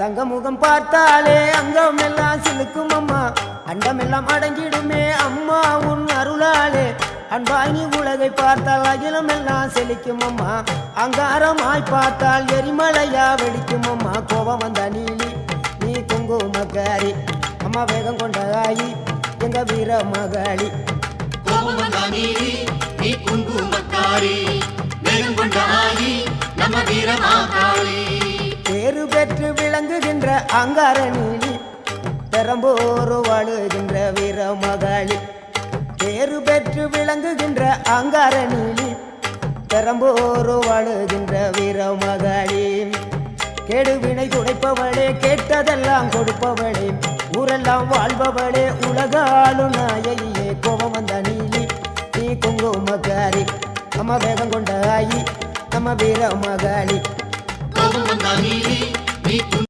தங்க முகம் பார்த்தாலே அங்கம் எல்லாம் சிலுக்கும் அம்மா, அண்டமெல்லாம் அடங்கிடுமே அம்மா உன் அருளாலே. அன்பாய் நீ உலகை பார்த்தால் அகிலம் எல்லாம் செழிக்கும் அம்மா, அங்காரமாய் பார்த்தால் எரிமலையா வெடிக்கும் அம்மா. கோபம் வந்த நீலி நீ குங்குமக்காரி அம்மா, வேகம் கொண்ட ஆயி எங்க வீர மகாளி. கோபம் வந்த நீலி நீ குங்குமக்காரி, வேகம் கொண்ட ஆயி நம்ம வீர மகாளி. பேரு பெற்று விளங்குகின்ற அங்கார நீலி, பெரம்போர் வாழுகின்ற வீர மகாளி. பேரு பெற்று விளங்குகின்ற அங்கார நீலி, பெரம்போர் வாழுகின்ற வீர மகாளி. கேடுவினை துடைப்பவளே, கேட்டதெல்லாம் கொடுப்பவளே, ஊரெல்லாம் வாழ்பவளே, உலகாலும் நாயகியே. கோபம் வந்த நீலி நீ குங்குமக்காரி அம்மா, வேகம் கொண்ட ஆயி நம்ம வீர மகாளி. கோபம் வந்த நீலி நீ